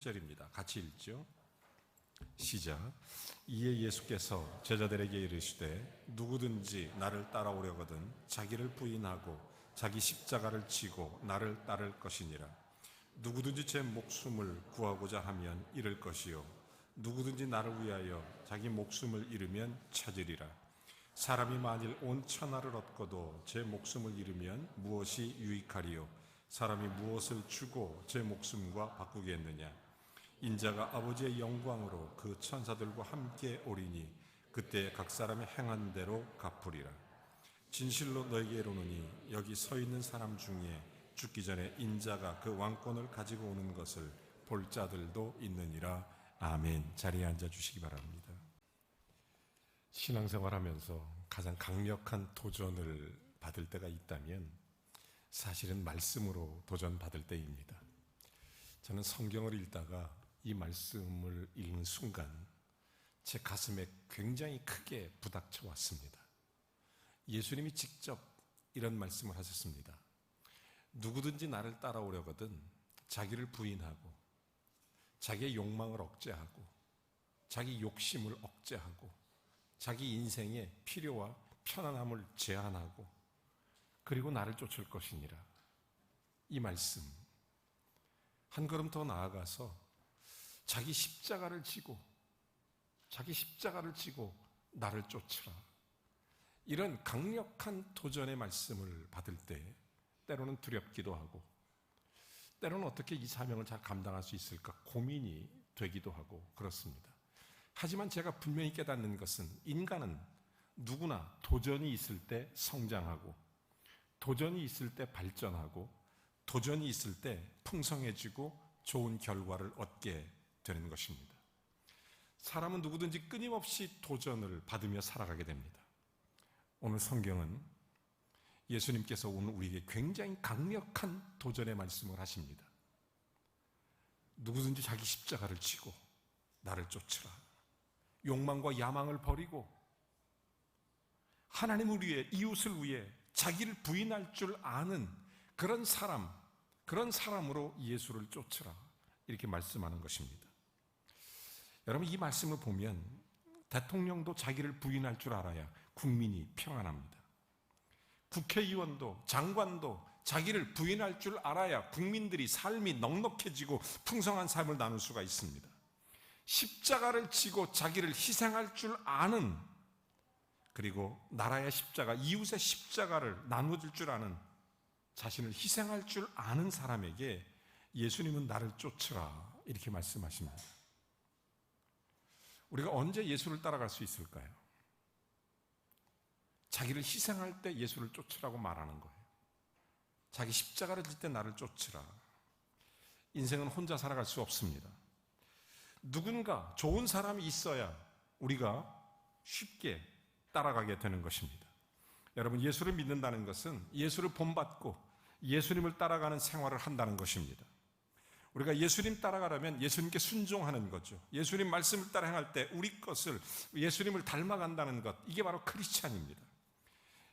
절입니다. 같이 읽죠. 시작. 이에 예수께서 제자들에게 이르시되 누구든지 나를 따라오려거든 자기를 부인하고 자기 십자가를 지고 나를 따를 것이니라. 누구든지 제 목숨을 구하고자 하면 잃을 것이요 누구든지 나를 위하여 자기 목숨을 잃으면 찾으리라. 사람이 만일 온 천하를 얻고도 제 목숨을 잃으면 무엇이 유익하리요? 사람이 무엇을 주고 제 목숨과 바꾸겠느냐? 인자가 아버지의 영광으로 그 천사들과 함께 오리니 그때 각 사람이 행한 대로 갚으리라. 진실로 너에게 이르노니 여기 서 있는 사람 중에 죽기 전에 인자가 그 왕권을 가지고 오는 것을 볼 자들도 있느니라. 아멘. 자리에 앉아 주시기 바랍니다. 신앙생활하면서 가장 강력한 도전을 받을 때가 있다면 사실은 말씀으로 도전받을 때입니다. 저는 성경을 읽다가 이 말씀을 읽는 순간 제 가슴에 굉장히 크게 부닥쳐 왔습니다. 예수님이 직접 이런 말씀을 하셨습니다. 누구든지 나를 따라오려거든 자기를 부인하고 자기의 욕망을 억제하고 자기 욕심을 억제하고 자기 인생의 필요와 편안함을 제한하고 그리고 나를 쫓을 것이니라. 이 말씀 한 걸음 더 나아가서 자기 십자가를 지고 나를 쫓으라. 이런 강력한 도전의 말씀을 받을 때 때로는 두렵기도 하고 때로는 어떻게 이 사명을 잘 감당할 수 있을까 고민이 되기도 하고 그렇습니다. 하지만 제가 분명히 깨닫는 것은 인간은 누구나 도전이 있을 때 성장하고 도전이 있을 때 발전하고 도전이 있을 때 풍성해지고 좋은 결과를 얻게 되는 것입니다. 사람은 누구든지 끊임없이 도전을 받으며 살아가게 됩니다. 오늘 성경은 예수님께서 오늘 우리에게 굉장히 강력한 도전의 말씀을 하십니다. 누구든지 자기 십자가를 지고 나를 쫓으라. 욕망과 야망을 버리고 하나님을 위해 이웃을 위해 자기를 부인할 줄 아는 그런 사람으로 예수를 쫓으라. 이렇게 말씀하는 것입니다. 여러분 이 말씀을 보면 대통령도 자기를 부인할 줄 알아야 국민이 평안합니다. 국회의원도 장관도 자기를 부인할 줄 알아야 국민들이 삶이 넉넉해지고 풍성한 삶을 나눌 수가 있습니다. 십자가를 지고 자기를 희생할 줄 아는 그리고 나라의 십자가, 이웃의 십자가를 나눠줄 줄 아는 자신을 희생할 줄 아는 사람에게 예수님은 나를 쫓으라 이렇게 말씀하십니다. 우리가 언제 예수를 따라갈 수 있을까요? 자기를 희생할 때 예수를 쫓으라고 말하는 거예요. 자기 십자가를 질 때 나를 쫓으라. 인생은 혼자 살아갈 수 없습니다. 누군가 좋은 사람이 있어야 우리가 쉽게 따라가게 되는 것입니다. 여러분 예수를 믿는다는 것은 예수를 본받고 예수님을 따라가는 생활을 한다는 것입니다. 우리가 예수님 따라가려면 예수님께 순종하는 거죠. 예수님 말씀을 따라 행할 때 우리 것을 예수님을 닮아간다는 것, 이게 바로 크리스찬입니다.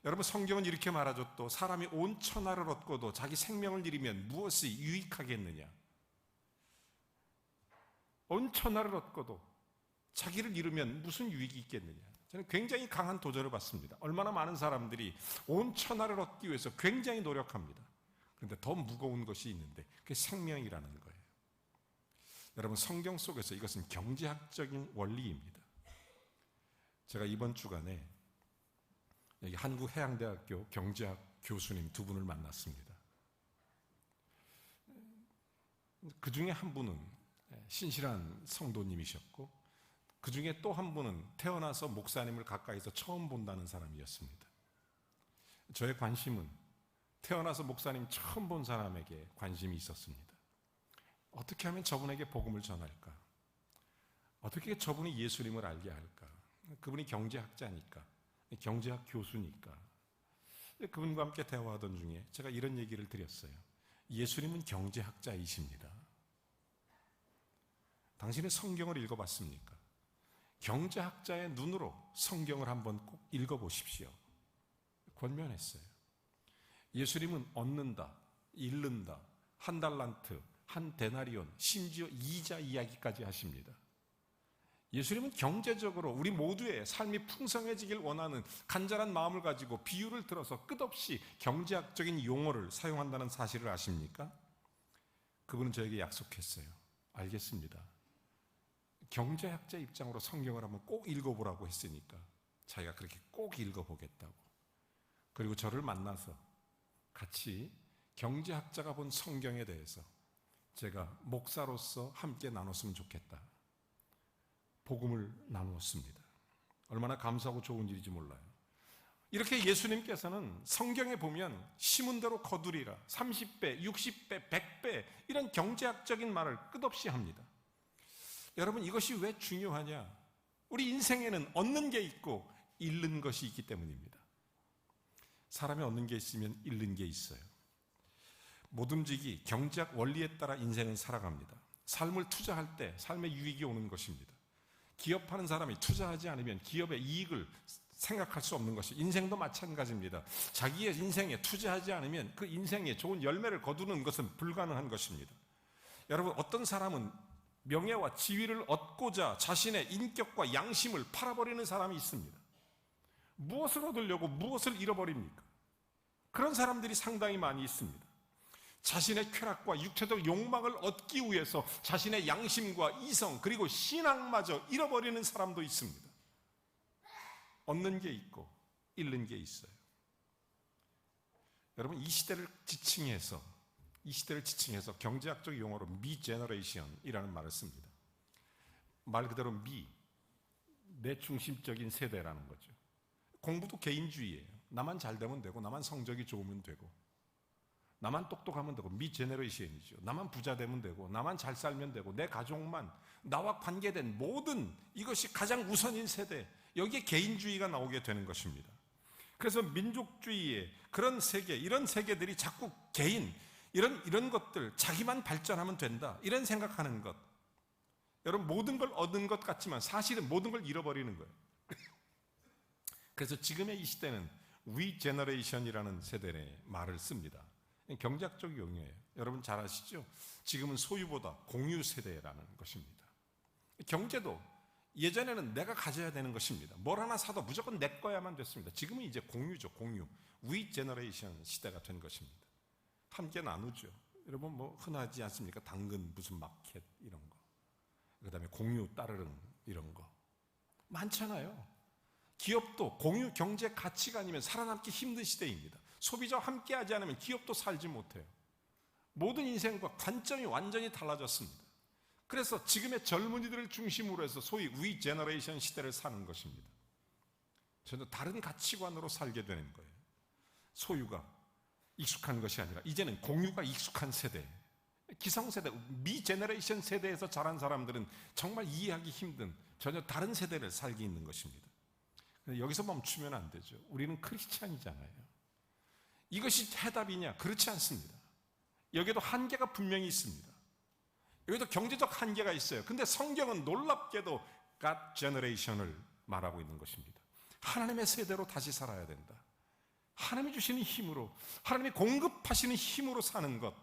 여러분 성경은 이렇게 말하죠. 또 사람이 온 천하를 얻고도 자기 생명을 잃으면 무엇이 유익하겠느냐. 온 천하를 얻고도 자기를 잃으면 무슨 유익이 있겠느냐. 저는 굉장히 강한 도전을 받습니다. 얼마나 많은 사람들이 온 천하를 얻기 위해서 굉장히 노력합니다. 그런데 더 무거운 것이 있는데 그게 생명이라는 거예요. 여러분 성경 속에서 이것은 경제학적인 원리입니다. 제가 이번 주간에 여기 한국해양대학교 경제학 교수님 두 분을 만났습니다. 그 중에 한 분은 신실한 성도님이셨고 그 중에 또 한 분은 태어나서 목사님을 가까이서 처음 본다는 사람이었습니다. 저의 관심은 태어나서 목사님 처음 본 사람에게 관심이 있었습니다. 어떻게 하면 저분에게 복음을 전할까? 어떻게 저분이 예수님을 알게 할까? 그분이 경제학자니까, 경제학 교수니까. 그분과 함께 대화하던 중에 제가 이런 얘기를 드렸어요. 예수님은 경제학자이십니다. 당신은 성경을 읽어봤습니까? 경제학자의 눈으로 성경을 한번 꼭 읽어보십시오. 권면했어요. 예수님은 얻는다, 잃는다, 한 달란트, 한 데나리온, 심지어 이자 이야기까지 하십니다. 예수님은 경제적으로 우리 모두의 삶이 풍성해지길 원하는 간절한 마음을 가지고 비유를 들어서 끝없이 경제학적인 용어를 사용한다는 사실을 아십니까? 그분은 저에게 약속했어요. 알겠습니다. 경제학자 입장으로 성경을 한번 꼭 읽어보라고 했으니까 자기가 그렇게 꼭 읽어보겠다고. 그리고 저를 만나서 같이 경제학자가 본 성경에 대해서 제가 목사로서 함께 나눴으면 좋겠다. 복음을 나누었습니다. 얼마나 감사하고 좋은 일인지 몰라요. 이렇게 예수님께서는 성경에 보면 심은 대로 거두리라, 30배, 60배, 100배 이런 경제학적인 말을 끝없이 합니다. 여러분, 이것이 왜 중요하냐? 우리 인생에는 얻는 게 있고 잃는 것이 있기 때문입니다. 사람이 얻는 게 있으면 잃는 게 있어요. 모든직이 경제학 원리에 따라 인생은 살아갑니다. 삶을 투자할 때 삶의 유익이 오는 것입니다. 기업하는 사람이 투자하지 않으면 기업의 이익을 생각할 수 없는 것이, 인생도 마찬가지입니다. 자기의 인생에 투자하지 않으면 그 인생에 좋은 열매를 거두는 것은 불가능한 것입니다. 여러분, 어떤 사람은 명예와 지위를 얻고자 자신의 인격과 양심을 팔아버리는 사람이 있습니다. 무엇을 얻으려고 무엇을 잃어버립니까? 그런 사람들이 상당히 많이 있습니다. 자신의 쾌락과 육체적 욕망을 얻기 위해서 자신의 양심과 이성 그리고 신앙마저 잃어버리는 사람도 있습니다. 얻는 게 있고 잃는 게 있어요. 여러분, 이 시대를 지칭해서 경제학적 용어로 미제너레이션이라는 말을 씁니다. 말 그대로 내 중심적인 세대라는 거죠. 공부도 개인주의예요. 나만 잘 되면 되고, 나만 성적이 좋으면 되고, 나만 똑똑하면 되고, 미제너레이션이죠. 나만 부자 되면 되고, 나만 잘 살면 되고, 내 가족만, 나와 관계된 모든 이것이 가장 우선인 세대, 여기에 개인주의가 나오게 되는 것입니다. 그래서 민족주의의 그런 세계, 이런 세계들이 자꾸 개인, 이런 것들, 자기만 발전하면 된다, 이런 생각하는 것. 여러분, 모든 걸 얻은 것 같지만 사실은 모든 걸 잃어버리는 거예요. 그래서 지금의 이 시대는 위제너레이션이라는 세대의 말을 씁니다. 경제학적 용어예요. 여러분 잘 아시죠? 지금은 소유보다 공유 세대라는 것입니다. 경제도 예전에는 내가 가져야 되는 것입니다. 뭘 하나 사도 무조건 내 거야만 됐습니다. 지금은 이제 공유죠, 공유. 위제너레이션 시대가 된 것입니다. 함께 나누죠. 여러분 뭐 흔하지 않습니까? 당근 무슨 마켓 이런 거. 그 다음에 공유 따르릉 이런 거. 많잖아요. 기업도 공유 경제 가치가 아니면 살아남기 힘든 시대입니다. 소비자와 함께하지 않으면 기업도 살지 못해요. 모든 인생과 관점이 완전히 달라졌습니다. 그래서 지금의 젊은이들을 중심으로 해서 소위 위제너레이션 시대를 사는 것입니다. 전혀 다른 가치관으로 살게 되는 거예요. 소유가 익숙한 것이 아니라 이제는 공유가 익숙한 세대, 기성세대, 미제너레이션 세대에서 자란 사람들은 정말 이해하기 힘든 전혀 다른 세대를 살게 있는 것입니다. 여기서 멈추면 안 되죠. 우리는 크리스찬이잖아요. 이것이 해답이냐? 그렇지 않습니다. 여기에도 한계가 분명히 있습니다. 여기도 경제적 한계가 있어요. 근데 성경은 놀랍게도 God Generation을 말하고 있는 것입니다. 하나님의 세대로 다시 살아야 된다. 하나님이 주시는 힘으로, 하나님이 공급하시는 힘으로 사는 것,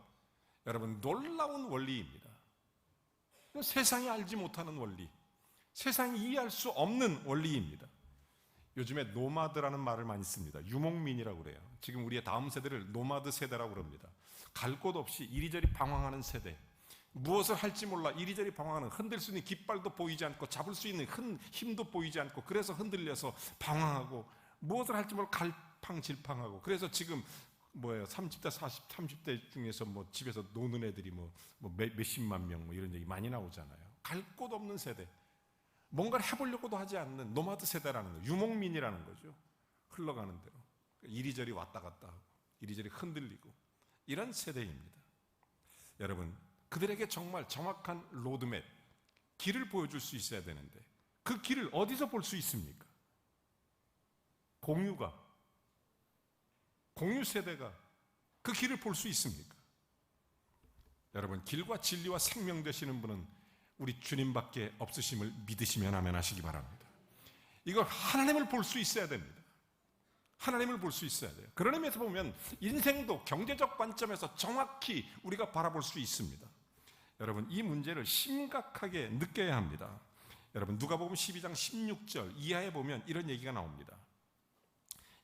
여러분 놀라운 원리입니다. 세상이 알지 못하는 원리, 세상이 이해할 수 없는 원리입니다. 요즘에 노마드라는 말을 많이 씁니다. 유목민이라고 그래요. 지금 우리의 다음 세대를 노마드 세대라고 그럽니다. 갈 곳 없이 이리저리 방황하는 세대. 무엇을 할지 몰라 이리저리 방황하는, 흔들 수 있는 깃발도 보이지 않고 잡을 수 있는 힘도 보이지 않고, 그래서 흔들려서 방황하고 무엇을 할지 몰라 갈팡질팡하고, 그래서 지금 30대 30대 중에서 집에서 노는 애들이 몇십만 명 이런 얘기 많이 나오잖아요. 갈 곳 없는 세대. 뭔가를 해보려고도 하지 않는 노마드 세대라는 거예요. 유목민이라는 거죠. 흘러가는 대로 이리저리 왔다 갔다 하고 이리저리 흔들리고 이런 세대입니다. 여러분, 그들에게 정말 정확한 로드맵, 길을 보여줄 수 있어야 되는데 그 길을 어디서 볼 수 있습니까? 공유 세대가 그 길을 볼 수 있습니까? 여러분, 길과 진리와 생명 되시는 분은 우리 주님밖에 없으심을 믿으시면 아멘 하시기 바랍니다. 이걸 하나님을 볼 수 있어야 됩니다. 하나님을 볼 수 있어야 돼요. 그런 의미에서 보면 인생도 경제적 관점에서 정확히 우리가 바라볼 수 있습니다. 여러분, 이 문제를 심각하게 느껴야 합니다. 여러분, 누가복음 12장 16절 이하에 보면 이런 얘기가 나옵니다.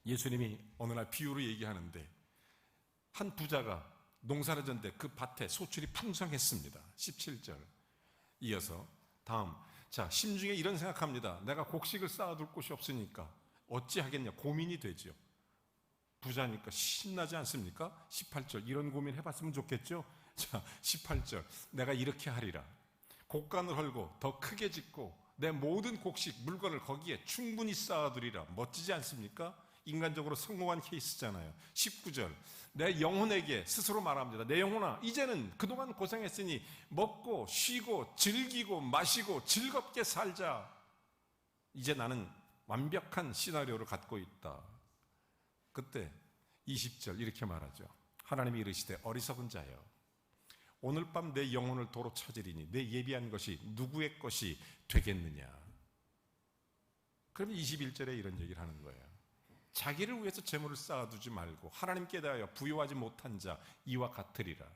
예수님이 어느 날 비유로 얘기하는데, 한 부자가 농사를 졌는데 그 밭에 소출이 풍성했습니다. 17절 이어서 다음, 자, 심중에 이런 생각합니다. 내가 곡식을 쌓아둘 곳이 없으니까 어찌하겠냐, 고민이 되죠. 부자니까 신나지 않습니까? 18절, 이런 고민 해봤으면 좋겠죠. 자, 18절, 내가 이렇게 하리라. 곡간을 헐고 더 크게 짓고 내 모든 곡식 물건을 거기에 충분히 쌓아두리라. 멋지지 않습니까? 인간적으로 성공한 케이스잖아요. 19절, 내 영혼에게 스스로 말합니다. 내 영혼아, 이제는 그동안 고생했으니 먹고 쉬고 즐기고 마시고 즐겁게 살자. 이제 나는 완벽한 시나리오를 갖고 있다. 그때 20절 이렇게 말하죠. 하나님이 이르시되 어리석은 자여, 오늘 밤 내 영혼을 도로 찾으리니 내 예비한 것이 누구의 것이 되겠느냐. 그럼 21절에 이런 얘기를 하는 거예요. 자기를 위해서 재물을 쌓아두지 말고 하나님께 대하여 부요하지 못한 자 이와 같으리라.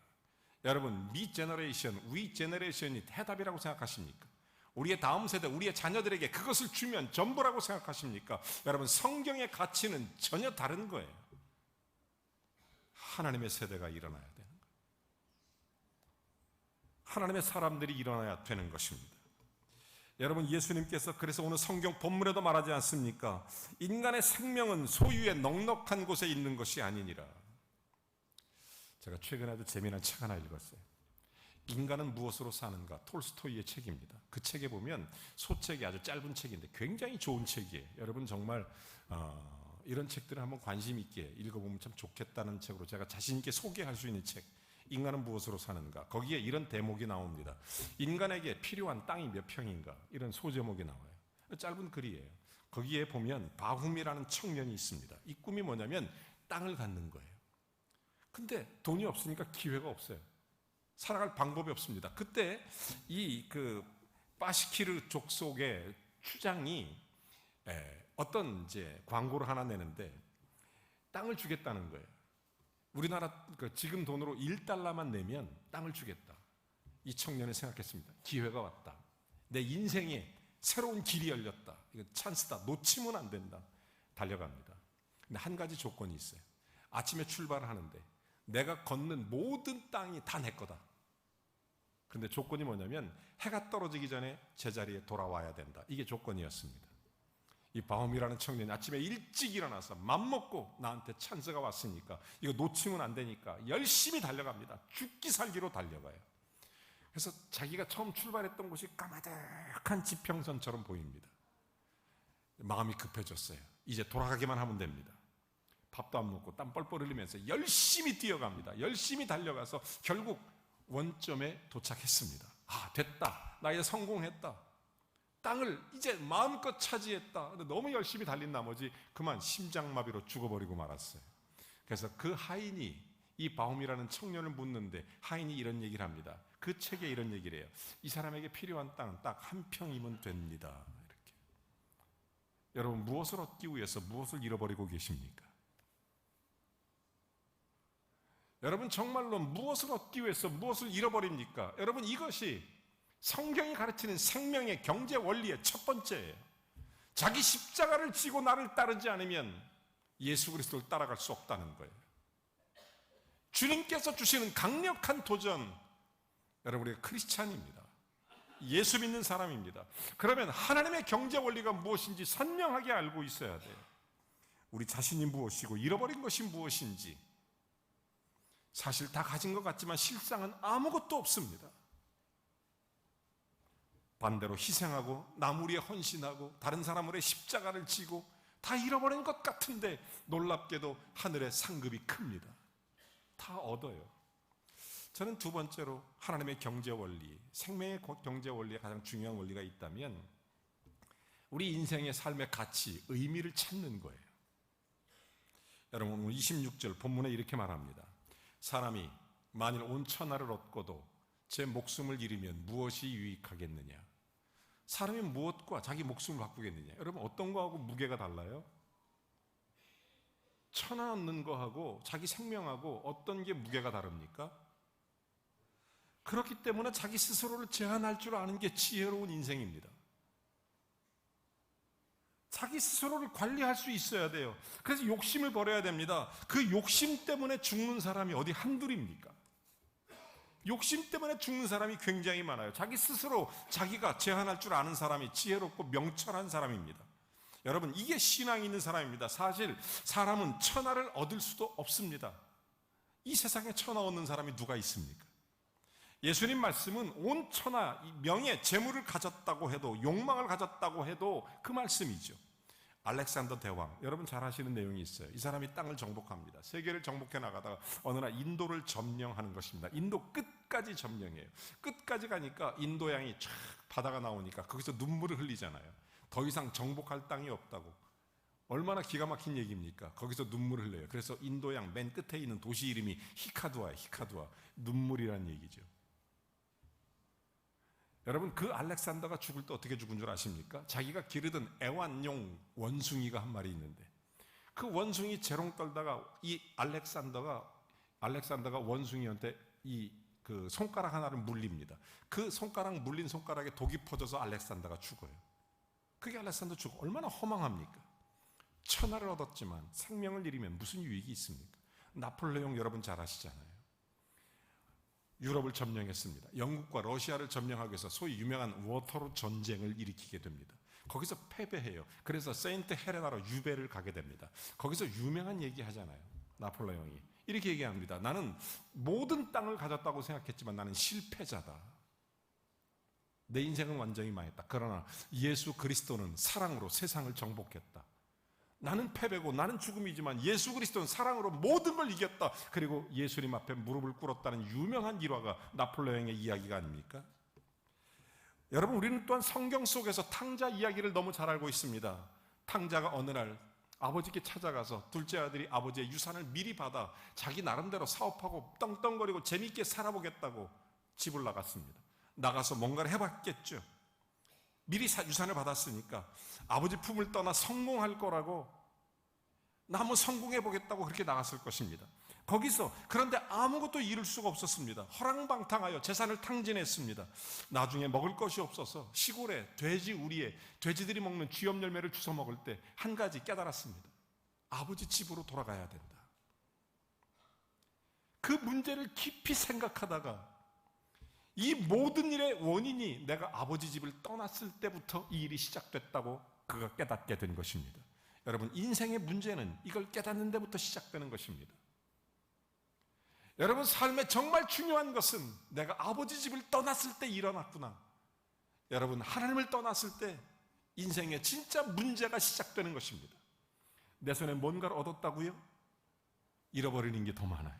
여러분, 미 제너레이션, 위 제너레이션이 해답이라고 생각하십니까? 우리의 다음 세대, 우리의 자녀들에게 그것을 주면 전부라고 생각하십니까? 여러분, 성경의 가치는 전혀 다른 거예요. 하나님의 세대가 일어나야 되는 거예요. 하나님의 사람들이 일어나야 되는 것입니다. 여러분, 예수님께서 그래서 오늘 성경 본문에도 말하지 않습니까? 인간의 생명은 소유의 넉넉한 곳에 있는 것이 아니니라. 제가 최근에 아주 재미난 책 하나 읽었어요. 인간은 무엇으로 사는가, 톨스토이의 책입니다. 그 책에 보면 소책이 아주 짧은 책인데 굉장히 좋은 책이에요. 여러분 정말 이런 책들을 한번 관심 있게 읽어보면 참 좋겠다는 책으로 제가 자신 있게 소개할 수 있는 책, 인간은 무엇으로 사는가. 거기에 이런 대목이 나옵니다. 인간에게 필요한 땅이 몇 평인가, 이런 소제목이 나와요. 짧은 글이에요. 거기에 보면 바훔이라는 청년이 있습니다. 이 꿈이 뭐냐면 땅을 갖는 거예요. 근데 돈이 없으니까 기회가 없어요. 살아갈 방법이 없습니다. 그때 이 바시키르 족속의 추장이 어떤 이제 광고를 하나 내는데 땅을 주겠다는 거예요. 우리나라 지금 돈으로 1달러만 내면 땅을 주겠다. 이 청년이 생각했습니다. 기회가 왔다. 내 인생에 새로운 길이 열렸다. 이거 찬스다. 놓치면 안 된다. 달려갑니다. 근데 한 가지 조건이 있어요. 아침에 출발을 하는데 내가 걷는 모든 땅이 다 내 거다. 근데 조건이 뭐냐면 해가 떨어지기 전에 제자리에 돌아와야 된다. 이게 조건이었습니다. 이 바움이라는 청년이 아침에 일찍 일어나서 맘먹고 나한테 찬스가 왔으니까 이거 놓치면 안 되니까 열심히 달려갑니다. 죽기 살기로 달려가요. 그래서 자기가 처음 출발했던 곳이 까마득한 지평선처럼 보입니다. 마음이 급해졌어요. 이제 돌아가기만 하면 됩니다. 밥도 안 먹고 땀 뻘뻘 흘리면서 열심히 뛰어갑니다. 열심히 달려가서 결국 원점에 도착했습니다. 아, 됐다. 나 이제 성공했다. 땅을 이제 마음껏 차지했다. 근데 너무 열심히 달린 나머지 그만 심장마비로 죽어버리고 말았어요. 그래서 그 하인이 이 바움이라는 청년을 묻는데 하인이 이런 얘기를 합니다. 그 책에 이런 얘기를 해요. 이 사람에게 필요한 땅은 딱 한 평이면 됩니다. 이렇게. 여러분, 무엇을 얻기 위해서 무엇을 잃어버리고 계십니까? 여러분, 정말로 무엇을 얻기 위해서 무엇을 잃어버립니까? 여러분, 이것이 성경이 가르치는 생명의 경제 원리의 첫 번째예요. 자기 십자가를 지고 나를 따르지 않으면 예수 그리스도를 따라갈 수 없다는 거예요. 주님께서 주시는 강력한 도전, 여러분, 우리가 크리스찬입니다. 예수 믿는 사람입니다. 그러면 하나님의 경제 원리가 무엇인지 선명하게 알고 있어야 돼요. 우리 자신이 무엇이고 잃어버린 것이 무엇인지. 사실 다 가진 것 같지만 실상은 아무것도 없습니다. 반대로 희생하고 남 위에 헌신하고 다른 사람 위에 십자가를 지고 다 잃어버린 것 같은데 놀랍게도 하늘의 상급이 큽니다. 다 얻어요. 저는 두 번째로 하나님의 경제 원리, 생명의 경제 원리에 가장 중요한 원리가 있다면 우리 인생의 삶의 가치, 의미를 찾는 거예요. 여러분, 26절 본문에 이렇게 말합니다. 사람이 만일 온 천하를 얻고도 제 목숨을 잃으면 무엇이 유익하겠느냐? 사람이 무엇과 자기 목숨을 바꾸겠느냐? 여러분, 어떤 거하고 무게가 달라요? 천하 얻는 거하고 자기 생명하고 어떤 게 무게가 다릅니까? 그렇기 때문에 자기 스스로를 제한할 줄 아는 게 지혜로운 인생입니다. 자기 스스로를 관리할 수 있어야 돼요. 그래서 욕심을 버려야 됩니다. 그 욕심 때문에 죽는 사람이 어디 한둘입니까? 욕심 때문에 죽는 사람이 굉장히 많아요. 자기 스스로 자기가 제한할 줄 아는 사람이 지혜롭고 명철한 사람입니다. 여러분, 이게 신앙이 있는 사람입니다. 사실 사람은 천하를 얻을 수도 없습니다. 이 세상에 천하 얻는 사람이 누가 있습니까? 예수님 말씀은 온 천하, 명예, 재물을 가졌다고 해도, 욕망을 가졌다고 해도 그 말씀이죠. 알렉산더 대왕, 여러분 잘 아시는 내용이 있어요. 이 사람이 땅을 정복합니다. 세계를 정복해 나가다가 어느 날 인도를 점령하는 것입니다. 인도 끝까지 점령해요. 끝까지 가니까 인도양이 쫙 바다가 나오니까 거기서 눈물을 흘리잖아요. 더 이상 정복할 땅이 없다고. 얼마나 기가 막힌 얘기입니까? 거기서 눈물을 흘려요. 그래서 인도양 맨 끝에 있는 도시 이름이 히카두아예요. 히카두아. 눈물이란 얘기죠. 여러분, 그 알렉산더가 죽을 때 어떻게 죽은 줄 아십니까? 자기가 기르던 애완용 원숭이가 한 마리 있는데 그 원숭이 재롱 떨다가 이 알렉산더가 원숭이한테 그 손가락 하나를 물립니다. 그 손가락 물린 손가락에 독이 퍼져서 알렉산더가 죽어요. 그게 알렉산더 죽어. 얼마나 허망합니까? 천하를 얻었지만 생명을 잃으면 무슨 유익이 있습니까? 나폴레옹 여러분 잘 아시잖아요. 유럽을 점령했습니다. 영국과 러시아를 점령하기 위해서 소위 유명한 워터루 전쟁을 일으키게 됩니다. 거기서 패배해요. 그래서 세인트 헬레나로 유배를 가게 됩니다. 거기서 유명한 얘기 하잖아요. 나폴레옹이 이렇게 얘기합니다. 나는 모든 땅을 가졌다고 생각했지만 나는 실패자다. 내 인생은 완전히 망했다. 그러나 예수 그리스도는 사랑으로 세상을 정복했다. 나는 패배고 나는 죽음이지만 예수 그리스도는 사랑으로 모든 걸 이겼다. 그리고 예수님 앞에 무릎을 꿇었다는 유명한 일화가 나폴레옹의 이야기가 아닙니까? 여러분, 우리는 또한 성경 속에서 탕자 이야기를 너무 잘 알고 있습니다. 탕자가 어느 날 아버지께 찾아가서 둘째 아들이 아버지의 유산을 미리 받아 자기 나름대로 사업하고 떵떵거리고 재미있게 살아보겠다고 집을 나갔습니다. 나가서 뭔가를 해봤겠죠. 미리 유산을 받았으니까 아버지 품을 떠나 성공할 거라고 나 한번 성공해보겠다고 그렇게 나갔을 것입니다. 거기서 그런데 아무것도 이룰 수가 없었습니다. 허랑방탕하여 재산을 탕진했습니다. 나중에 먹을 것이 없어서 시골에 우리의 돼지들이 먹는 쥐염 열매를 주워 먹을 때 한 가지 깨달았습니다. 아버지 집으로 돌아가야 된다. 그 문제를 깊이 생각하다가 이 모든 일의 원인이 내가 아버지 집을 떠났을 때부터 이 일이 시작됐다고 그가 깨닫게 된 것입니다. 여러분, 인생의 문제는 이걸 깨닫는 데부터 시작되는 것입니다. 여러분, 삶에 정말 중요한 것은 내가 아버지 집을 떠났을 때 일어났구나. 여러분, 하나님을 떠났을 때 인생에 진짜 문제가 시작되는 것입니다. 내 손에 뭔가를 얻었다고요? 잃어버리는 게 더 많아요.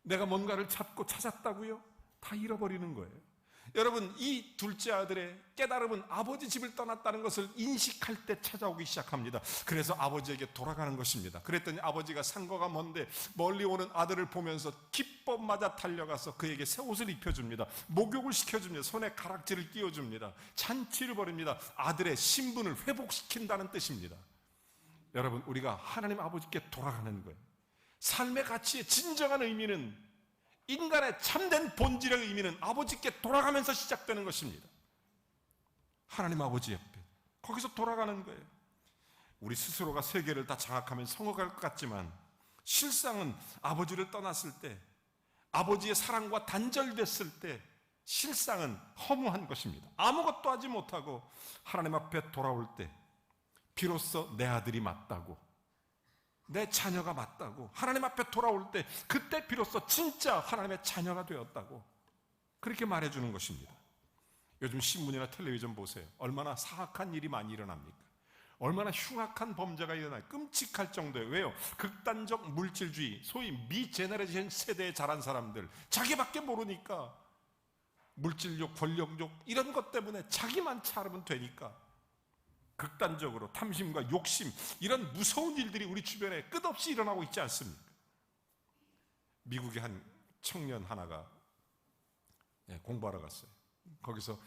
내가 뭔가를 찾고 찾았다고요? 다 잃어버리는 거예요. 여러분, 이 둘째 아들의 깨달음은 아버지 집을 떠났다는 것을 인식할 때 찾아오기 시작합니다. 그래서 아버지에게 돌아가는 것입니다. 그랬더니 아버지가 상거가 먼데 멀리 오는 아들을 보면서 기법마저 달려가서 그에게 새 옷을 입혀줍니다. 목욕을 시켜줍니다. 손에 가락지를 끼워줍니다. 잔치를 벌입니다. 아들의 신분을 회복시킨다는 뜻입니다. 여러분, 우리가 하나님 아버지께 돌아가는 거예요. 삶의 가치의 진정한 의미는, 인간의 참된 본질의 의미는 아버지께 돌아가면서 시작되는 것입니다. 하나님 아버지 옆에 거기서 돌아가는 거예요. 우리 스스로가 세계를 다 장악하면 성공할 것 같지만 실상은 아버지를 떠났을 때, 아버지의 사랑과 단절됐을 때 실상은 허무한 것입니다. 아무것도 하지 못하고 하나님 앞에 돌아올 때 비로소 내 아들이 맞다고, 내 자녀가 맞다고, 하나님 앞에 돌아올 때 그때 비로소 진짜 하나님의 자녀가 되었다고 그렇게 말해주는 것입니다. 요즘 신문이나 텔레비전 보세요. 얼마나 사악한 일이 많이 일어납니까? 얼마나 흉악한 범죄가 일어나요. 끔찍할 정도예요. 왜요? 극단적 물질주의, 소위 미제너레이션 세대에 자란 사람들, 자기밖에 모르니까 물질욕, 권력욕 이런 것 때문에 자기만 차르면 되니까 극단적으로 탐심과 욕심, 이런 무서운 일들이 우리 주변에 끝없이 일어나고 있지 않습니까? 미국의 한 청년 하나가 공부하러 갔어요. 거기서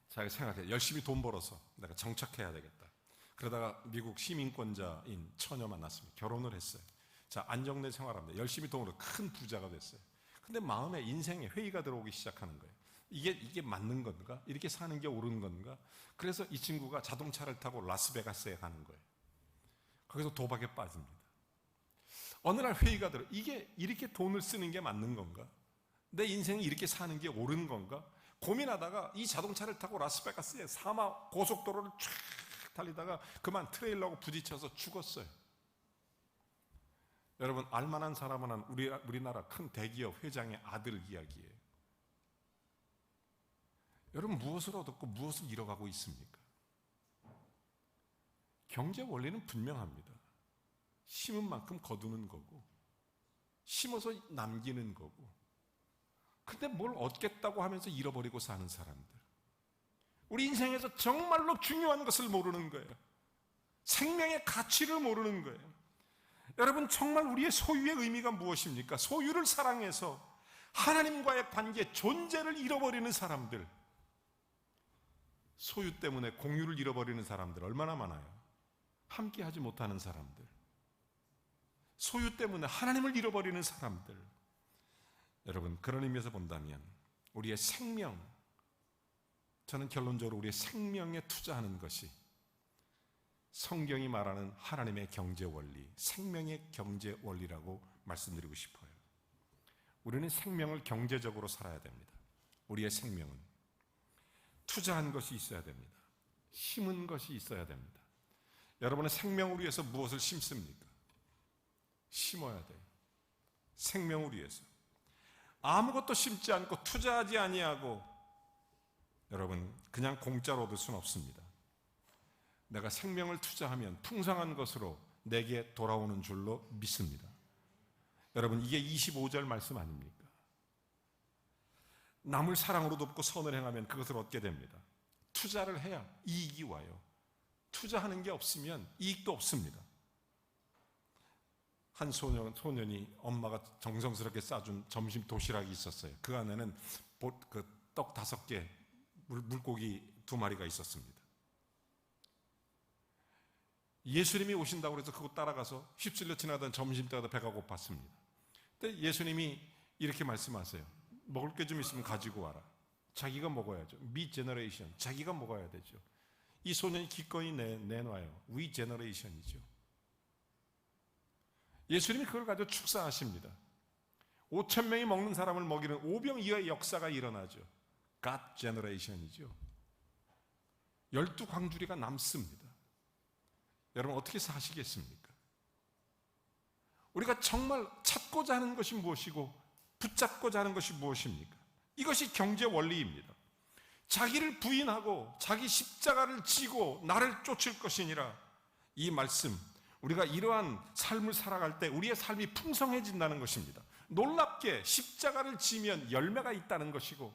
자기가 생각해, 열심히 돈 벌어서 내가 정착해야 되겠다. 그러다가 미국 시민권자인 처녀 만났습니다. 결혼을 했어요. 자, 안정된 생활합니다. 열심히 돈으로 큰 부자가 됐어요. 근데 마음에 인생에 회의가 들어오기 시작하는 거예요. 이게 맞는 건가? 이렇게 사는 게 옳은 건가? 그래서 이 친구가 자동차를 타고 라스베가스에 가는 거예요. 거기서 도박에 빠집니다. 어느 날 회의가 들어. 이게 이렇게 돈을 쓰는 게 맞는 건가? 내 인생이 이렇게 사는 게 옳은 건가? 고민하다가 이 자동차를 타고 라스베가스의 사막 고속도로를 쫙 달리다가 그만 트레일러하고 부딪혀서 죽었어요. 여러분, 알만한 사람은 우리나라 큰 대기업 회장의 아들 이야기예요. 여러분, 무엇을 얻었고 무엇을 잃어가고 있습니까? 경제 원리는 분명합니다. 심은 만큼 거두는 거고, 심어서 남기는 거고. 근데 뭘 얻겠다고 하면서 잃어버리고 사는 사람들. 우리 인생에서 정말로 중요한 것을 모르는 거예요. 생명의 가치를 모르는 거예요. 여러분, 정말 우리의 소유의 의미가 무엇입니까? 소유를 사랑해서 하나님과의 관계, 존재를 잃어버리는 사람들, 소유 때문에 공유를 잃어버리는 사람들 얼마나 많아요? 함께 하지 못하는 사람들, 소유 때문에 하나님을 잃어버리는 사람들. 여러분, 그런 의미에서 본다면 우리의 생명, 저는 결론적으로 우리의 생명에 투자하는 것이 성경이 말하는 하나님의 경제 원리, 생명의 경제 원리라고 말씀드리고 싶어요. 우리는 생명을 경제적으로 살아야 됩니다. 우리의 생명은 투자한 것이 있어야 됩니다. 심은 것이 있어야 됩니다. 여러분은 생명을 위해서 무엇을 심습니까? 심어야 돼요. 생명을 위해서. 아무것도 심지 않고 투자하지 아니하고 여러분, 그냥 공짜로 얻을 수는 없습니다. 내가 생명을 투자하면 풍성한 것으로 내게 돌아오는 줄로 믿습니다. 여러분, 이게 25절 말씀 아닙니까? 남을 사랑으로 돕고 선을 행하면 그것을 얻게 됩니다. 투자를 해야 이익이 와요. 투자하는 게 없으면 이익도 없습니다. 한 소년이 엄마가 정성스럽게 싸준 점심 도시락이 있었어요. 그 안에는 떡 5개, 물고기 2마리가 있었습니다. 예수님이 오신다고 해서 그거 따라가서 휩쓸려 지나가던 점심때가 배가 고팠습니다. 근데 예수님이 이렇게 말씀하세요. 먹을 게 좀 있으면 가지고 와라. 자기가 먹어야죠. 미 제너레이션, 자기가 먹어야 되죠. 이 소년이 기꺼이 내놔요. 위 제너레이션이죠. 예수님이 그걸 가지고 축사하십니다. 5,000명이 먹는 사람을 먹이는 오병이어의 역사가 일어나죠. God generation이죠. 12광주리가 남습니다. 여러분, 어떻게 사시겠습니까? 우리가 정말 찾고자 하는 것이 무엇이고 붙잡고자 하는 것이 무엇입니까? 이것이 경제 원리입니다. 자기를 부인하고 자기 십자가를 지고 나를 쫓을 것이니라. 이 말씀, 우리가 이러한 삶을 살아갈 때 우리의 삶이 풍성해진다는 것입니다. 놀랍게 십자가를 지면 열매가 있다는 것이고,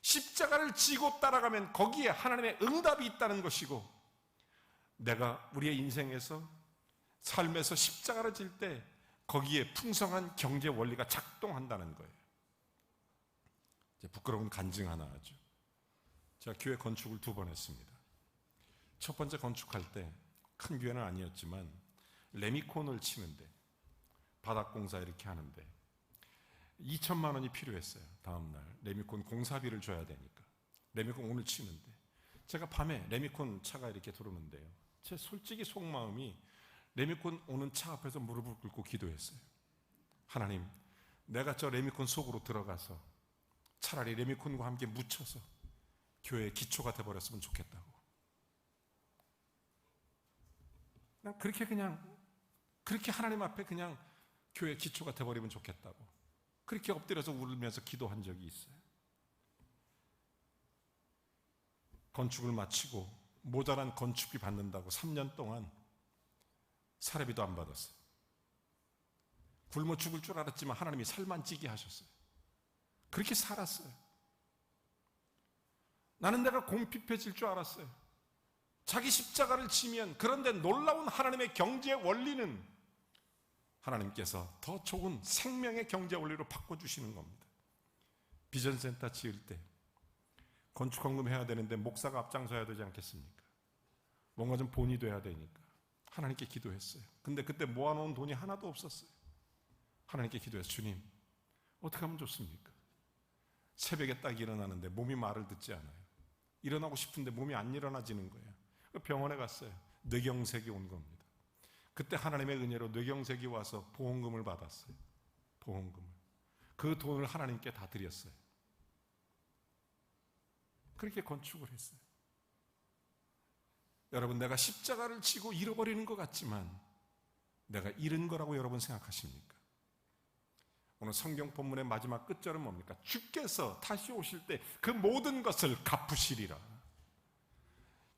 십자가를 지고 따라가면 거기에 하나님의 응답이 있다는 것이고, 내가 우리의 인생에서 삶에서 십자가를 질 때 거기에 풍성한 경제 원리가 작동한다는 거예요. 이제 부끄러운 간증 하나 하죠. 제가 교회 건축을 2번 했습니다. 첫 번째 건축할 때 큰 교회는 아니었지만 레미콘을 치는데, 바닥공사 이렇게 하는데 2천만 원이 필요했어요. 다음날 레미콘 공사비를 줘야 되니까. 레미콘 오늘 치는데 제가 밤에 레미콘 차가 이렇게 들어오는데요, 제 솔직히 속마음이 레미콘 오는 차 앞에서 무릎을 꿇고 기도했어요. 하나님, 내가 저 레미콘 속으로 들어가서 차라리 레미콘과 함께 묻혀서 교회의 기초가 돼버렸으면 좋겠다고. 그렇게 하나님 앞에 그냥 교회의 기초가 돼버리면 좋겠다고, 그렇게 엎드려서 울면서 기도한 적이 있어요. 건축을 마치고 모자란 건축비 받는다고 3년 동안 사례비도 안 받았어요. 굶어 죽을 줄 알았지만 하나님이 살만 찌게 하셨어요. 그렇게 살았어요. 나는 내가 공핍해질 줄 알았어요. 자기 십자가를 지면, 그런데 놀라운 하나님의 경제 원리는 하나님께서 더 좋은 생명의 경제 원리로 바꿔주시는 겁니다. 비전센터 지을 때 건축헌금 해야 되는데 목사가 앞장서야 되지 않겠습니까? 뭔가 좀 본이 돼야 되니까 하나님께 기도했어요. 근데 그때 모아놓은 돈이 하나도 없었어요. 하나님께 기도했어요. 주님, 어떻게 하면 좋습니까? 새벽에 딱 일어나는데 몸이 말을 듣지 않아요. 일어나고 싶은데 몸이 안 일어나지는 거예요. 병원에 갔어요. 뇌경색이 온 겁니다. 그때 하나님의 은혜로 뇌경색이 와서 보험금을 받았어요. 보험금을. 그 돈을 하나님께 다 드렸어요. 그렇게 건축을 했어요. 여러분, 내가 십자가를 지고 잃어버리는 것 같지만 내가 잃은 거라고 여러분 생각하십니까? 오늘 성경 본문의 마지막 끝절은 뭡니까? 주께서 다시 오실 때 그 모든 것을 갚으시리라.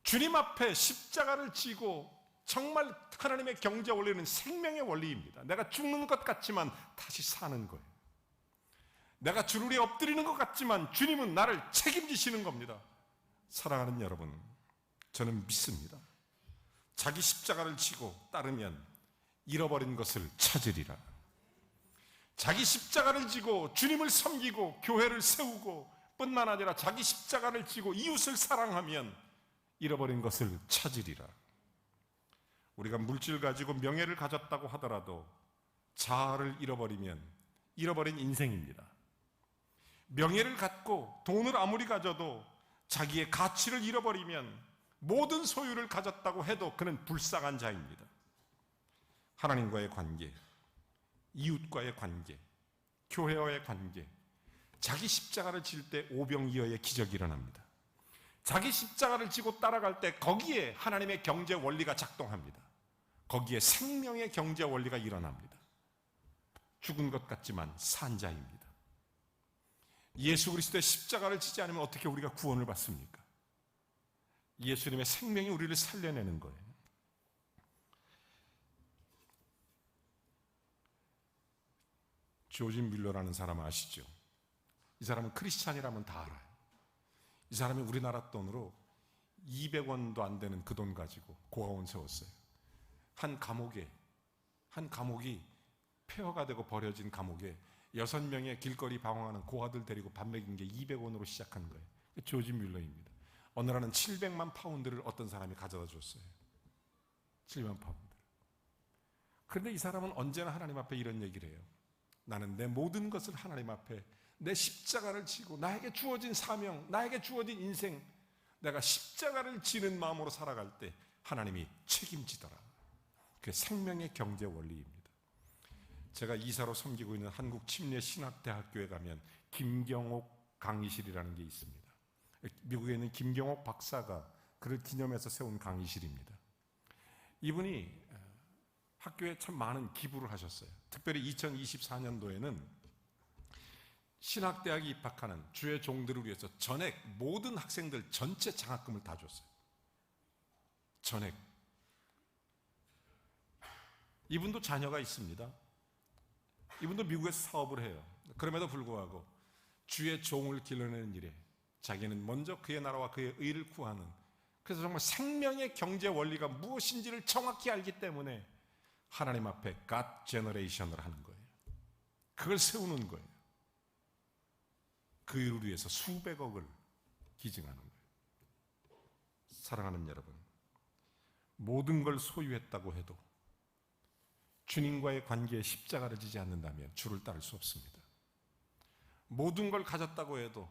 주님 앞에 십자가를 지고 정말 하나님의 경제 원리는 생명의 원리입니다. 내가 죽는 것 같지만 다시 사는 거예요. 내가 주 위에 엎드리는 것 같지만 주님은 나를 책임지시는 겁니다. 사랑하는 여러분, 저는 믿습니다. 자기 십자가를 지고 따르면 잃어버린 것을 찾으리라. 자기 십자가를 지고 주님을 섬기고 교회를 세우고 뿐만 아니라 자기 십자가를 지고 이웃을 사랑하면 잃어버린 것을 찾으리라. 우리가 물질 가지고 명예를 가졌다고 하더라도 자아를 잃어버리면 잃어버린 인생입니다. 명예를 갖고 돈을 아무리 가져도 자기의 가치를 잃어버리면 모든 소유를 가졌다고 해도 그는 불쌍한 자입니다. 하나님과의 관계, 이웃과의 관계, 교회와의 관계, 자기 십자가를 질 때 오병이어의 기적이 일어납니다. 자기 십자가를 지고 따라갈 때 거기에 하나님의 경제 원리가 작동합니다. 거기에 생명의 경제 원리가 일어납니다. 죽은 것 같지만 산 자입니다. 예수 그리스도의 십자가를 지지 않으면 어떻게 우리가 구원을 받습니까? 예수님의 생명이 우리를 살려내는 거예요. 조지 뮬러라는 사람 아시죠? 이 사람은 크리스찬이라면 다 알아요. 이 사람이 우리나라 돈으로 200원도 안 되는 그 돈 가지고 고아원 세웠어요. 한 감옥이 폐허가 되고 버려진 감옥에 6명의 길거리 방황하는 고아들 데리고 밥 먹인 게 200원으로 시작한 거예요. 조지 뮬러입니다. 어느 날은 700만 파운드를 어떤 사람이 가져다 줬어요. 700만 파운드. 그런데 이 사람은 언제나 하나님 앞에 이런 얘기를 해요. 나는 내 모든 것을 하나님 앞에 내 십자가를 지고 나에게 주어진 사명, 나에게 주어진 인생, 내가 십자가를 지는 마음으로 살아갈 때 하나님이 책임지더라. 그게 생명의 경제 원리입니다. 제가 이사로 섬기고 있는 한국침례신학대학교에 가면 김경옥 강의실이라는 게 있습니다. 미국에 있는 김경옥 박사가 그를 기념해서 세운 강의실입니다. 이분이 학교에 참 많은 기부를 하셨어요. 특별히 2024년도에는 신학대학에 입학하는 주의 종들을 위해서 전액 모든 학생들 전체 장학금을 다 줬어요. 전액. 이분도 자녀가 있습니다. 이분도 미국에서 사업을 해요. 그럼에도 불구하고 주의 종을 길러내는 일에 자기는 먼저 그의 나라와 그의 의를 구하는, 그래서 정말 생명의 경제 원리가 무엇인지를 정확히 알기 때문에 하나님 앞에 God Generation을 하는 거예요. 그걸 세우는 거예요. 그 일을 위해서 수백억을 기증하는 거예요. 사랑하는 여러분, 모든 걸 소유했다고 해도 주님과의 관계에 십자가를 지지 않는다면 주를 따를 수 없습니다. 모든 걸 가졌다고 해도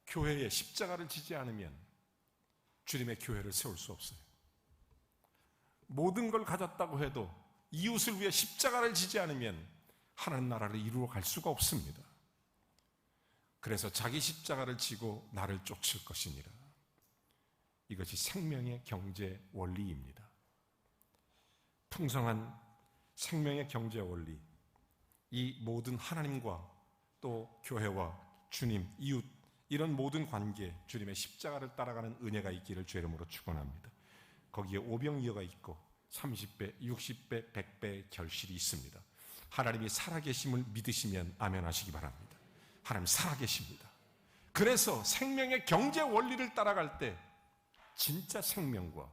교회에 십자가를 지지 않으면 주님의 교회를 세울 수 없어요. 모든 걸 가졌다고 해도 이웃을 위해 십자가를 지지 않으면 하나님 나라를 이루어 갈 수가 없습니다. 그래서 자기 십자가를 지고 나를 쫓을 것이니라. 이것이 생명의 경제 원리입니다. 풍성한 생명의 경제 원리, 이 모든 하나님과 또 교회와 주님, 이웃, 이런 모든 관계, 주님의 십자가를 따라가는 은혜가 있기를 주의 이름으로 축원합니다. 거기에 오병이어가 있고 30배, 60배, 100배의 결실이 있습니다. 하나님이 살아계심을 믿으시면 아멘 하시기 바랍니다. 하나님 살아계십니다. 그래서 생명의 경제 원리를 따라갈 때 진짜 생명과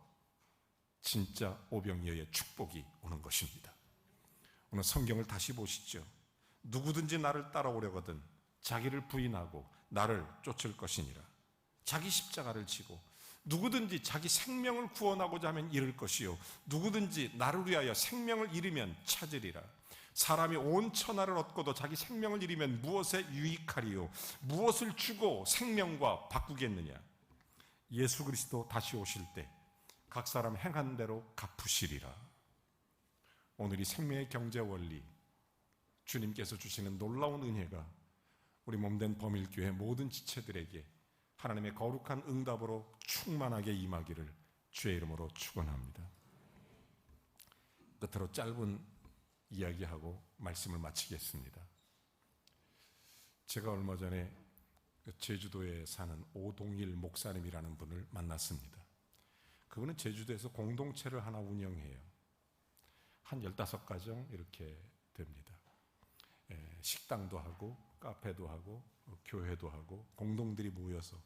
진짜 오병이어의 축복이 오는 것입니다. 오늘 성경을 다시 보시죠. 누구든지 나를 따라오려거든 자기를 부인하고 나를 쫓을 것이니라. 자기 십자가를 지고 누구든지 자기 생명을 구원하고자 하면 잃을 것이요 누구든지 나를 위하여 생명을 잃으면 찾으리라. 사람이 온 천하를 얻고도 자기 생명을 잃으면 무엇에 유익하리요? 무엇을 주고 생명과 바꾸겠느냐? 예수 그리스도 다시 오실 때 각 사람 행한 대로 갚으시리라. 오늘 이 생명의 경제 원리, 주님께서 주시는 놀라운 은혜가 우리 몸된 범일교회 모든 지체들에게 하나님의 거룩한 응답으로 충만하게 임하기를 주의 이름으로 축원합니다. 끝으로 짧은 이야기하고 말씀을 마치겠습니다. 제가 얼마 전에 제주도에 사는 오동일 목사님이라는 분을 만났습니다. 그분은 제주도에서 공동체를 하나 운영해요. 한 15가정 이렇게 됩니다. 식당도 하고 카페도 하고 교회도 하고 공동들이 모여서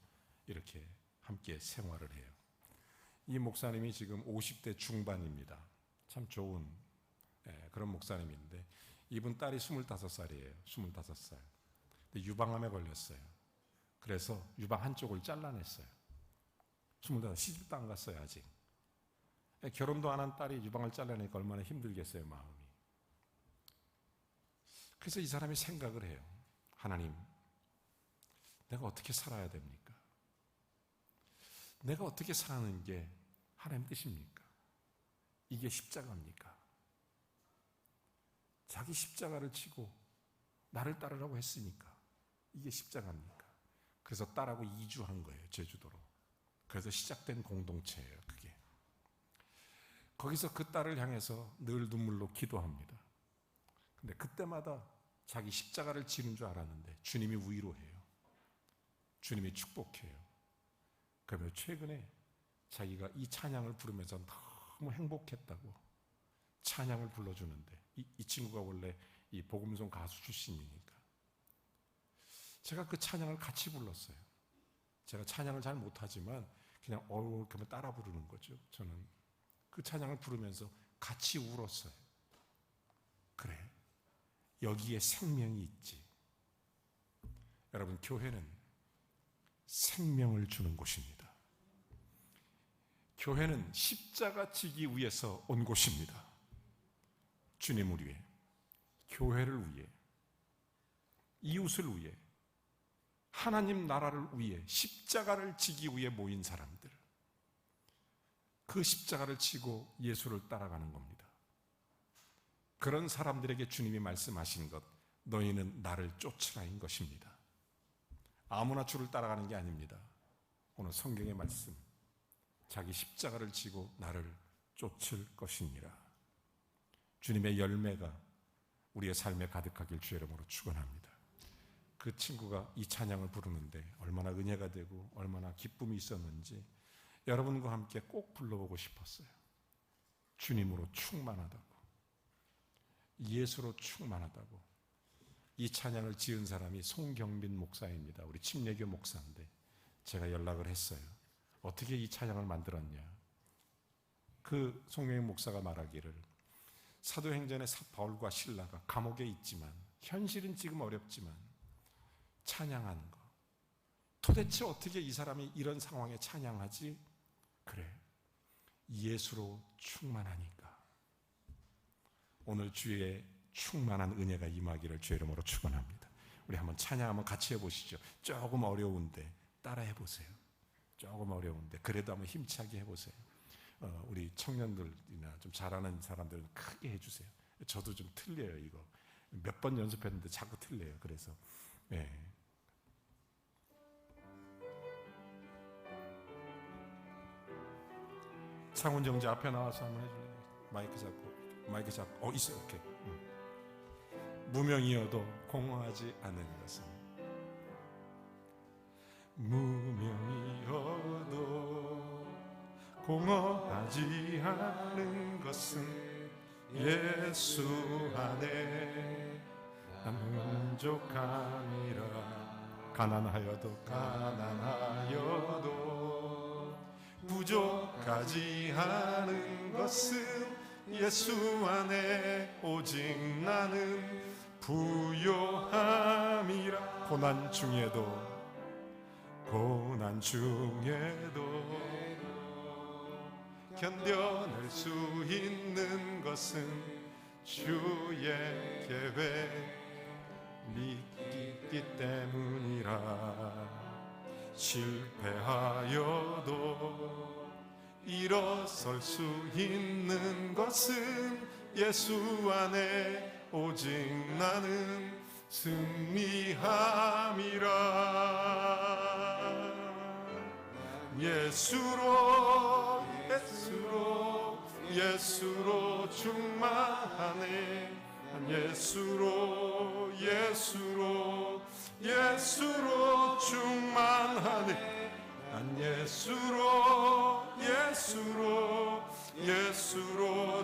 이렇게 함께 생활을 해요. 이 목사님이 지금 50대 중반입니다. 참 좋은 그런 목사님인데 이분 딸이 25살이에요. 25살. 근데 유방암에 걸렸어요. 그래서 유방 한쪽을 잘라냈어요. 25살 시집도 안 갔어요 아직. 결혼도 안 한 딸이 유방을 잘라내니까 얼마나 힘들겠어요 마음이. 그래서 이 사람이 생각을 해요. 하나님, 내가 어떻게 살아야 됩니까? 내가 어떻게 사는 게 하나님 뜻입니까? 이게 십자가입니까? 자기 십자가를 치고 나를 따르라고 했으니까 이게 십자가입니까? 그래서 딸하고 이주한 거예요, 제주도로. 그래서 시작된 공동체예요, 그게. 거기서 그 딸을 향해서 늘 눈물로 기도합니다. 근데 그때마다 자기 십자가를 지는 줄 알았는데 주님이 위로해요. 주님이 축복해요. 그러면 최근에 자기가 이 찬양을 부르면서 너무 행복했다고 찬양을 불러주는데 이 친구가 원래 이 복음송 가수 출신이니까 제가 그 찬양을 같이 불렀어요. 제가 찬양을 잘 못하지만 그냥 그러면 따라 부르는 거죠. 저는 그 찬양을 부르면서 같이 울었어요. 그래, 여기에 생명이 있지. 여러분, 교회는 생명을 주는 곳입니다. 교회는 십자가 지기 위해서 온 곳입니다. 주님을 위해, 교회를 위해, 이웃을 위해, 하나님 나라를 위해 십자가를 지기 위해 모인 사람들, 그 십자가를 지고 예수를 따라가는 겁니다. 그런 사람들에게 주님이 말씀하신 것, 너희는 나를 쫓으라인 것입니다. 아무나 주를 따라가는 게 아닙니다. 오늘 성경의 말씀, 자기 십자가를 지고 나를 쫓을 것이니라. 주님의 열매가 우리의 삶에 가득하길 주의 이름으로 축원합니다. 그 친구가 이 찬양을 부르는데 얼마나 은혜가 되고 얼마나 기쁨이 있었는지 여러분과 함께 꼭 불러보고 싶었어요. 주님으로 충만하다고, 예수로 충만하다고. 이 찬양을 지은 사람이 송경빈 목사입니다. 우리 침례교 목사인데 제가 연락을 했어요. 어떻게 이 찬양을 만들었냐. 그 송경빈 목사가 말하기를 사도행전의 바울과 실라가 감옥에 있지만 현실은 지금 어렵지만 찬양하는 거, 도대체 어떻게 이 사람이 이런 상황에 찬양하지? 그래, 예수로 충만하니까. 오늘 주의 충만한 은혜가 임하기를 주의 이름으로 축원합니다. 우리 한번 찬양 한번 같이 해보시죠. 조금 어려운데 따라 해보세요. 조금 어려운데 그래도 한번 힘차게 해보세요. 우리 청년들이나 좀 잘하는 사람들은 크게 해주세요. 저도 좀 틀려요. 이거 몇 번 연습했는데 자꾸 틀려요. 그래서 창훈정지 앞에 나와서 한번 해줄래요? 마이크 잡고 있어. 오케이. 무명이어도 공허하지 않은 것은, 무명이어도 공허하지 않은 것은 예수 안에 난 만족함이라. 가난하여도 부족하지 않은 것은 예수 안에 오직 나는 부요함이라. 고난 중에도 견뎌낼 수 있는 것은 주의 계획 믿기 때문이라. 실패하여도 일어설 수 있는 것은 예수 안에 오직 나는 승리함이라. 예수로 충만하네. 예수로 충만하네. 난 예수로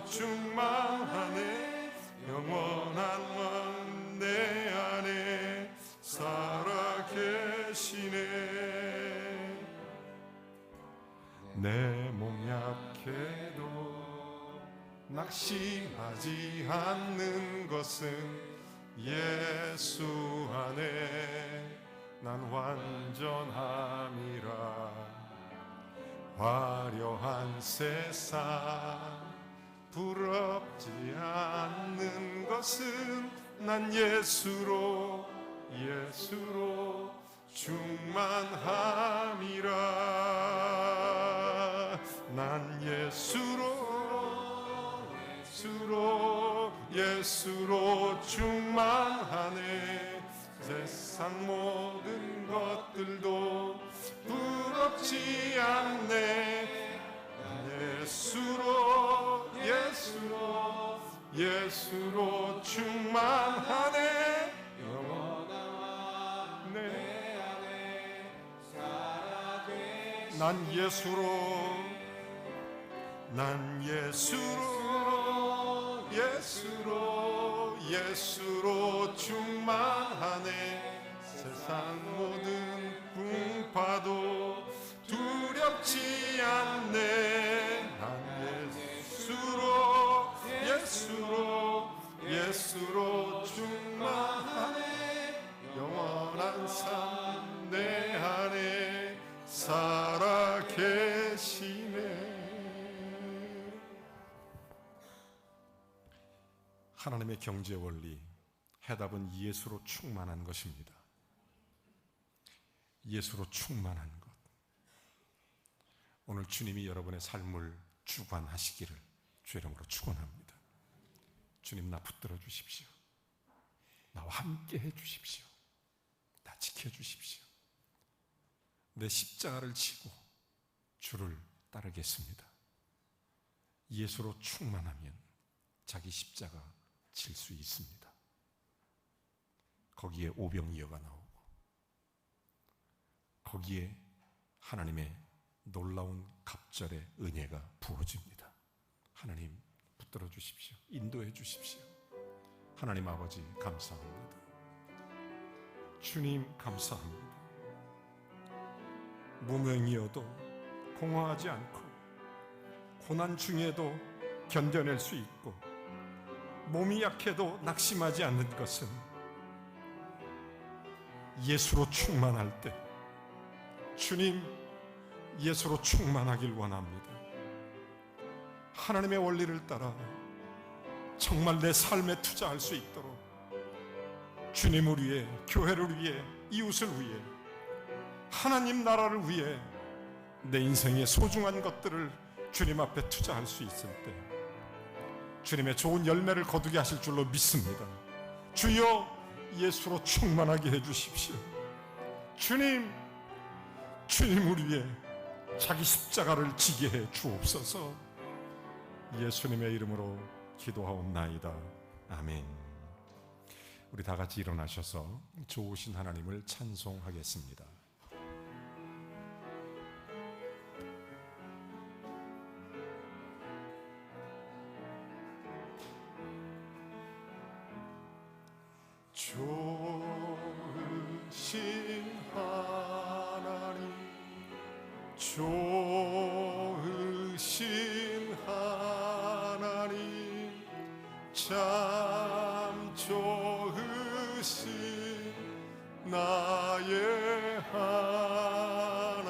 충만하네. 영원한 왕 내 안에 살아계시네. 내 몸 약해도 낙심하지 않는 것은 예수 안에 난 완전함이라. 화려한 세상 부럽지 않는 것은 난 예수로 충만함이라. 난 예수로 충만하네. 세상 모든 것들도 부럽지 않네. 예수로 충만하네. 영원한 내 안에 살아계시네. 난 예수로 충만하네. 세상 모든 풍파도 두렵지 않네. 난 예수로 충만하네. 영원한 삶 내 안에 살아계시네. 하나님의 경제 원리, 해답은 예수로 충만한 것입니다. 예수로 충만한 것. 오늘 주님이 여러분의 삶을 주관하시기를 주의 이름으로 축원합니다. 주님, 나 붙들어 주십시오. 나와 함께 해 주십시오. 나 지켜 주십시오. 내 십자가를 지고 주를 따르겠습니다. 예수로 충만하면 자기 십자가 질 수 있습니다. 거기에 오병이어가 나오고, 거기에 하나님의 놀라운 갑절의 은혜가 부어집니다. 하나님 붙들어 주십시오. 인도해 주십시오. 하나님 아버지 감사합니다. 주님 감사합니다. 무명이어도 공허하지 않고 고난 중에도 견뎌낼 수 있고 몸이 약해도 낙심하지 않는 것은 예수로 충만할 때, 주님 예수로 충만하길 원합니다. 하나님의 원리를 따라 정말 내 삶에 투자할 수 있도록 주님을 위해, 교회를 위해, 이웃을 위해, 하나님 나라를 위해 내 인생의 소중한 것들을 주님 앞에 투자할 수 있을 때 주님의 좋은 열매를 거두게 하실 줄로 믿습니다. 주여 예수로 충만하게 해주십시오. 주님을 위해 자기 십자가를 지게 해 주옵소서. 예수님의 이름으로 기도하옵나이다. 아멘. 우리 다 같이 일어나셔서 좋으신 하나님을 찬송하겠습니다. 좋으신 하나님, 좋으신 하나님, 참 좋으신 나의 하나님.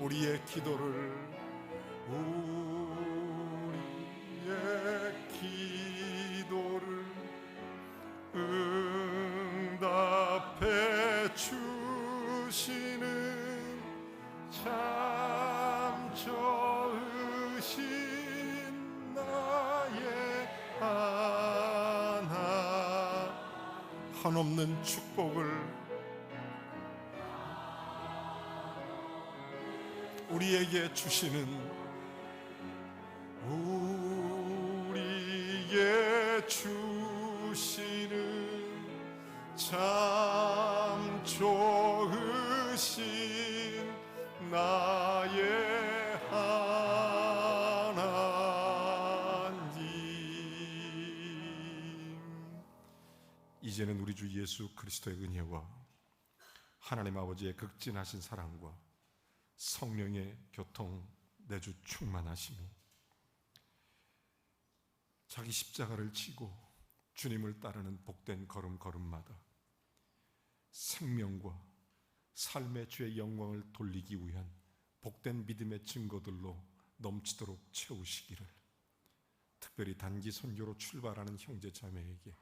우리의 기도를, 우리의 한없는 축복을 우리에게 주시는, 우리에게 주시는 참 좋으신 나의 하나님. 이제는 우리 주 예수 그리스도의 은혜와 하나님 아버지의 극진하신 사랑과 성령의 교통 내주 충만하심이 자기 십자가를 지고 주님을 따르는 복된 걸음걸음마다 생명과 삶의 주의 영광을 돌리기 위한 복된 믿음의 증거들로 넘치도록 채우시기를, 특별히 단기 선교로 출발하는 형제 자매에게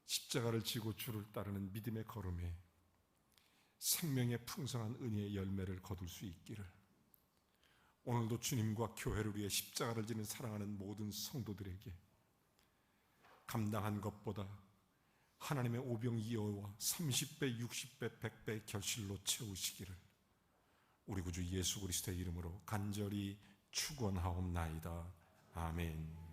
십자가를 지고 주를 따르는 믿음의 걸음에 생명의 풍성한 은혜의 열매를 거둘 수 있기를, 오늘도 주님과 교회를 위해 십자가를 지는 사랑하는 모든 성도들에게 감당한 것보다 하나님의 오병이어와 30배, 60배, 100배의 결실로 채우시기를 우리 구주 예수 그리스도의 이름으로 간절히 축원하옵나이다. 아멘.